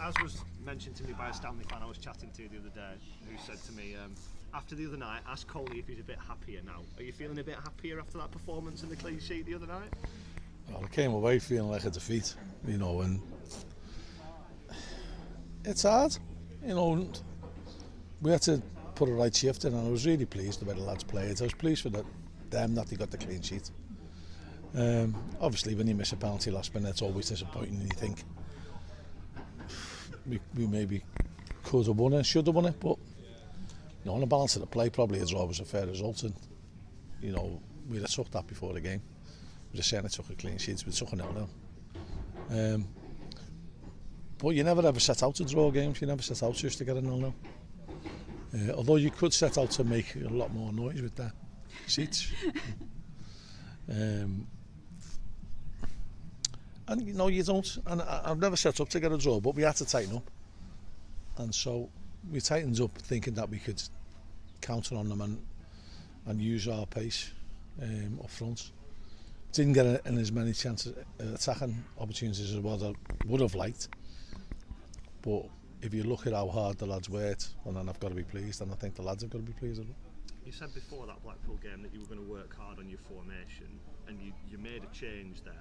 as was mentioned to me by a Stanley fan I was chatting to the other day, who said to me, after the other night, ask Coley if he's a bit happier now. Are you feeling a bit happier after that performance and the clean sheet the other night? Well, I came away feeling like a defeat, and it's hard, and we had to put a right shift in, and I was really pleased the way the lads played. I was pleased for them that they got the clean sheet. Obviously, when you miss a penalty last minute, it's always disappointing, and you think we maybe could have won it, should have won it, but on the balance of the play, probably a draw was a fair result, and we'd have took that before the game. We just certainly took a clean sheet, we took a 0-0. But you never ever set out to draw games, you never set out just to get a 0-0. Although you could set out to make a lot more noise with the seats. And you don't, and I've never set up to get a draw, but we had to tighten up, and so we tightened up thinking that we could counter on them and use our pace up front. Didn't get in as many chances, attacking opportunities as what I would have liked, but if you look at how hard the lads worked, and then I've got to be pleased, and I think the lads have got to be pleased as well. You said before that Blackpool game that you were going to work hard on your formation, and you made a change there.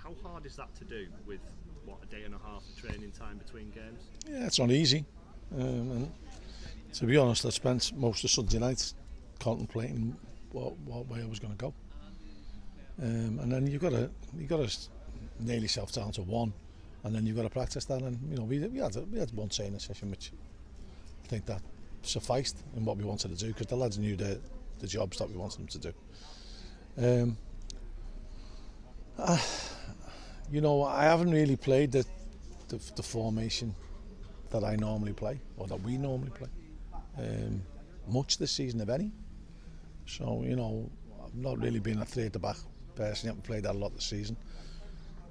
How hard is that to do with, a day and a half of training time between games? Yeah, it's not easy. And to be honest, I spent most of Sunday night contemplating what way I was going to go. And then you got to nail yourself down to one, and then you've got to practice that. And we had one training session, which I think that sufficed in what we wanted to do, because the lads knew the jobs that we wanted them to do. I haven't really played the formation that I normally play, or that we normally play, much this season, if any. So, I've not really been a three at the back person. I haven't played that a lot this season.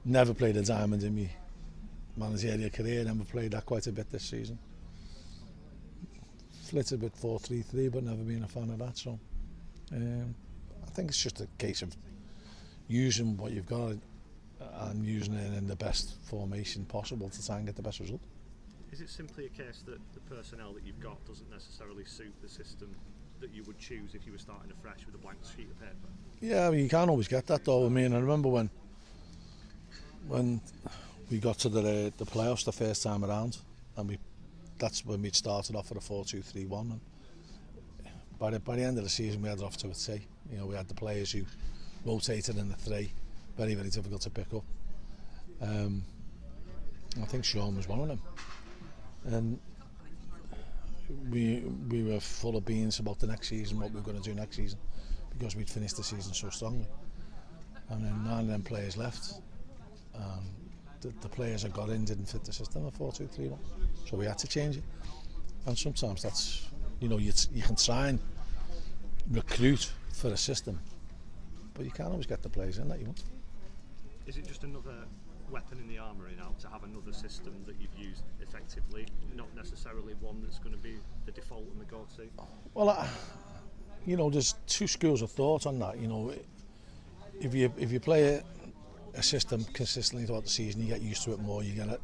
Never played a diamond in my managerial career, never played that quite a bit this season. Flitted with 4-3-3, but never been a fan of that. So, I think it's just a case of using what you've got and using it in the best formation possible to try and get the best result. Is it simply a case that the personnel that you've got doesn't necessarily suit the system that you would choose if you were starting afresh with a blank sheet of paper? Yeah, you can't always get that though. I remember when we got to the playoffs the first time around, and that's when we'd started off at a 4-2-3-1. And by the end of the season, we had it off to a T. We had the players who rotated in the three, very, very difficult to pick up. I think Sean was one of them. And we were full of beans about the next season, what we were going to do next season, because we'd finished the season so strongly. And then 9 of them players left. The players that got in didn't fit the system of 4-2-3-1, so we had to change it. And sometimes that's, you can try and recruit for a system, but you can't always get the players in that you want. Is it just another weapon in the armoury now to have another system that you've used effectively, not necessarily one that's going to be the default and the go-to? Well, there's two schools of thought on that. If you play a system consistently throughout the season, you get used to it more. It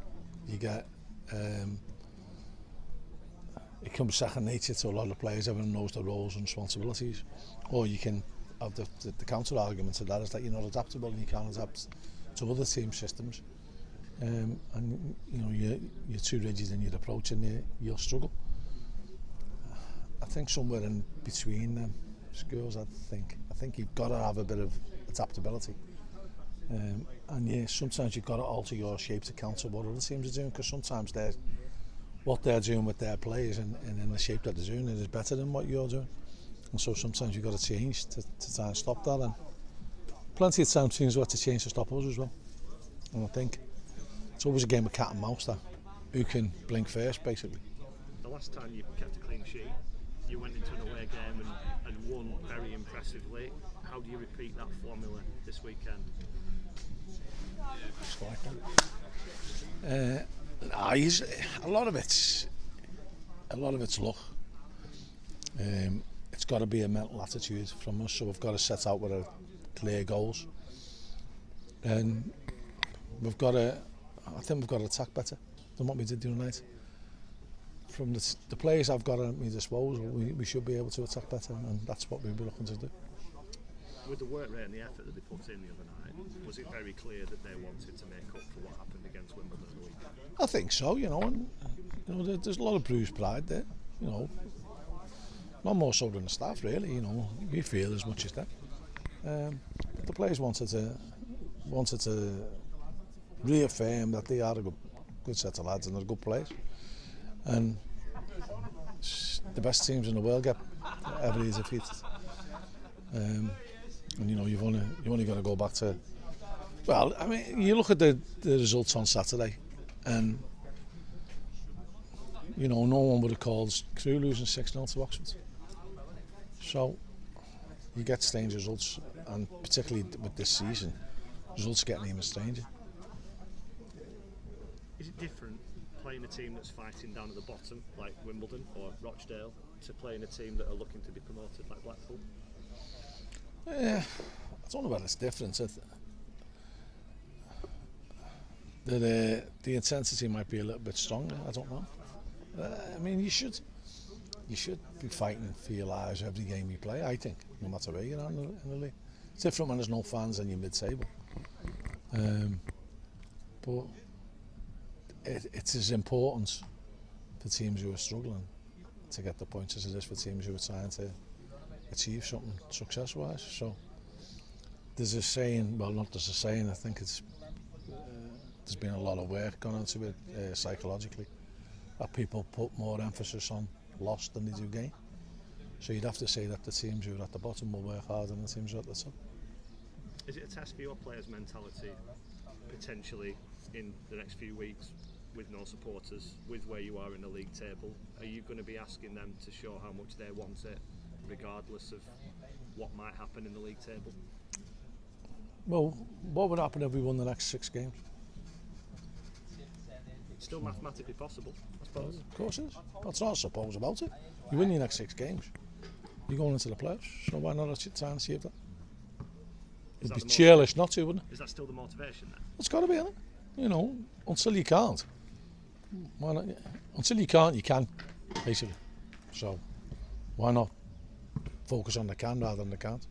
becomes second nature to a lot of players. Everyone knows their roles and responsibilities. Or you can have the counter argument to that is that you're not adaptable and you can't adapt to other team systems, and you're too rigid in your approach and you'll struggle. I think somewhere in between them schools, I think you've got to have a bit of adaptability, and sometimes you've got to alter your shape to counter what other teams are doing, because sometimes what they're doing with their players and in the shape that they're doing it is better than what you're doing, and so sometimes you've got to change to try and stop that. And plenty of times teams have had to change to stop us as well. And I think it's always a game of cat and mouse, that who can blink first, basically. The last time you kept a clean sheet, you went into an away game and won very impressively. How do you repeat that formula this weekend? A lot of it's luck. It's got to be a mental attitude from us, so we've got to set out with clear goals, and I think we've got to attack better. than what we did the other night. From the players I've got at my disposal, we should be able to attack better, and that's what we'll be looking to do. With the work rate and the effort that they put in the other night, was it very clear that they wanted to make up for what happened against Wimbledon at the weekend? I think so, and there's a lot of bruised pride there, not more so than the staff really, we feel as much as them. The players wanted to reaffirm that they are a good set of lads and they're good players, and the best teams in the world get every easy defeated. And you've only got to go back to, well, I mean, you look at the results on Saturday, and no one would have called Crewe losing 6-0 to Oxford. So you get strange results, and particularly with this season, results getting even stranger. Is it different playing a team that's fighting down at the bottom, like Wimbledon or Rochdale, to playing a team that are looking to be promoted, like Blackpool? Yeah, I don't know whether it's different. The intensity might be a little bit stronger. I don't know. I mean, you should be fighting for your lives every game you play. I think, no matter where you are in the league. It's different when there's no fans and you're mid-table. But it's as important for teams who are struggling to get the points as it is for teams who are trying to achieve something success-wise. So there's a saying, well, not just a saying, I think it's there's been a lot of work gone into it psychologically, that people put more emphasis on loss than they do gain. So you'd have to say that the teams who are at the bottom will work harder than the teams who are at the top. Is it a test for your players' mentality, potentially, in the next few weeks, with no supporters, with where you are in the league table? Are you going to be asking them to show how much they want it, regardless of what might happen in the league table? Well, what would happen if we won the next 6 games? It's still mathematically possible, I suppose. Of course it is. That's not suppose about it. You win your next 6 games, you're going into the playoffs, so why not try and achieve that? It'd be cheerless not to, wouldn't it? Is that still the motivation then? It's got to be, isn't it? Until you can't. Why not? Until you can't, you can, basically. So, why not focus on the can rather than the can't?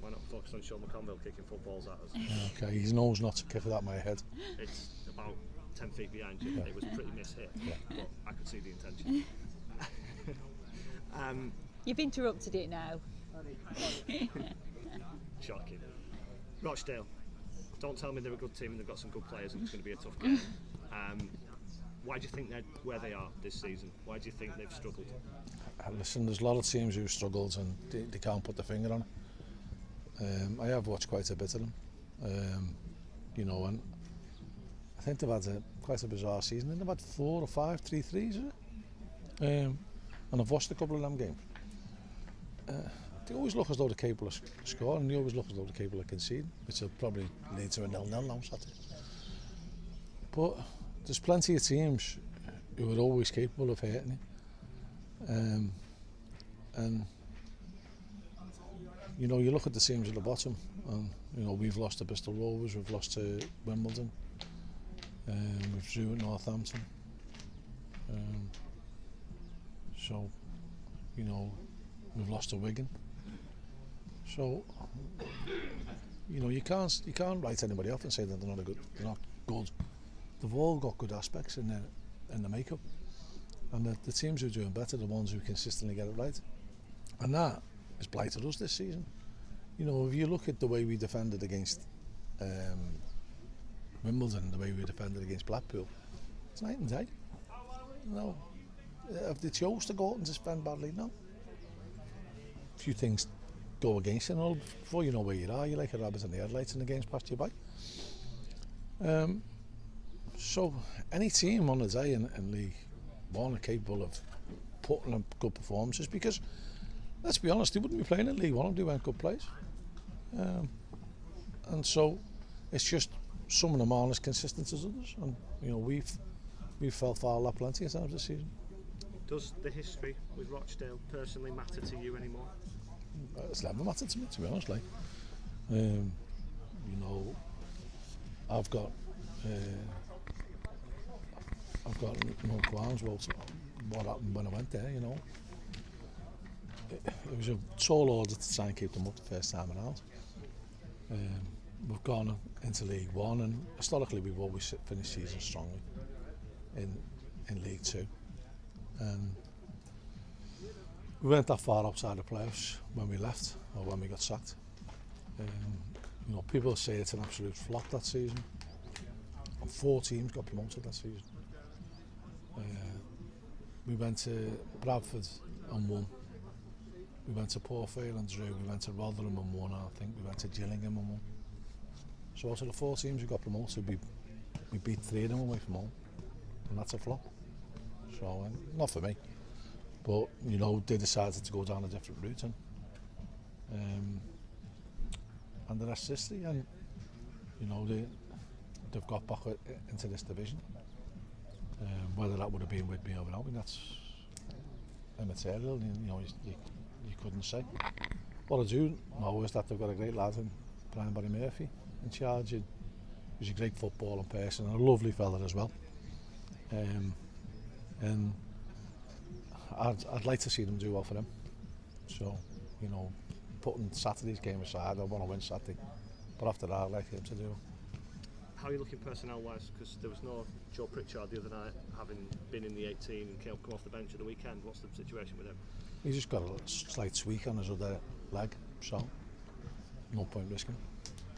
Why not focus on Sean McConville kicking footballs at us? Okay, he knows not to kick it at my head. It's about 10 feet behind you. Yeah. It was pretty mishit, yeah. But I could see the intention. You've interrupted it now. Shocking. Rochdale, don't tell me they're a good team and they've got some good players and it's going to be a tough game. Why do you think they're where they are this season? Why do you think they've struggled? Listen, there's a lot of teams who've struggled and they can't put their finger on it. I have watched quite a bit of them, and I think they've had quite a bizarre season. They've had 4 or 5 3-3s, and I've watched a couple of them games. They always look as though they're capable of scoring, and they always look as though they're capable of conceding, which will probably lead to a 0-0 now Saturday. But there's plenty of teams who are always capable of hurting you. And you look at the teams at the bottom, and we've lost to Bristol Rovers, we've lost to Wimbledon, we've drew at Northampton. So, we've lost to Wigan. So, you can't write anybody off and say that they're not good. They've all got good aspects in the makeup, and the teams who are doing better are the ones who consistently get it right, and that has blighted us this season. If you look at the way we defended against Wimbledon, the way we defended against Blackpool, it's night and day. If they chose to go out and defend badly, no. A few things go against you, and before you know where you are, you're like a rabbit in the headlights and the game's passed you by. So any team on the day in League One are capable of putting up good performances, because let's be honest, they wouldn't be playing in League One if they weren't good players. And so it's just some of them aren't as consistent as others, and we've fell foul of plenty of times this season. Does the history with Rochdale personally matter to you anymore? It's never mattered to me, to be honest. I've got no qualms about what happened when I went there, you know. It was a tall order to try and keep them up the first time around. We've gone into League One, and historically we've always finished season strongly in League Two. And we weren't that far outside the playoffs when we left, or when we got sacked. You know, people say it's an absolute flop that season. And 4 teams got promoted that season. We went to Bradford and won. We went to Port Vale and drew. We went to Rotherham and won. And I think we went to Gillingham and won. So out of the 4 teams who got promoted, we beat 3 of them away from home, and that's a flop. So not for me, but you know, they decided to go down a different route, and the rest is history. And you know, they've got back into this division. Whether that would have been with me or without me, that's immaterial. You know, you couldn't say. What I do know is that they've got a great lad in Brian Barry Murphy in charge. He's a great footballing person and a lovely fella as well. And I'd like to see them do well for him. So, you know, putting Saturday's game aside, I want to win Saturday. But after that, I'd like him to do. How are you looking personnel-wise? Because there was no Joe Pritchard the other night, having been in the 18 and come off the bench at the weekend. What's the situation with him? He's just got a slight tweak on his other leg, so no point risking.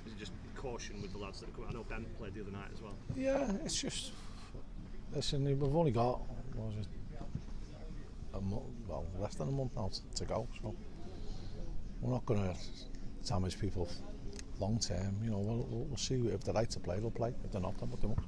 Is it just caution with the lads that are coming? I know Ben played the other night as well. Yeah, it's just, listen, we've only got, what was it, a month, well, less than a month now to go, so we're not going to damage people long term. You know, we'll see if they're right to play, they'll play. If they're not, then we'll put them up.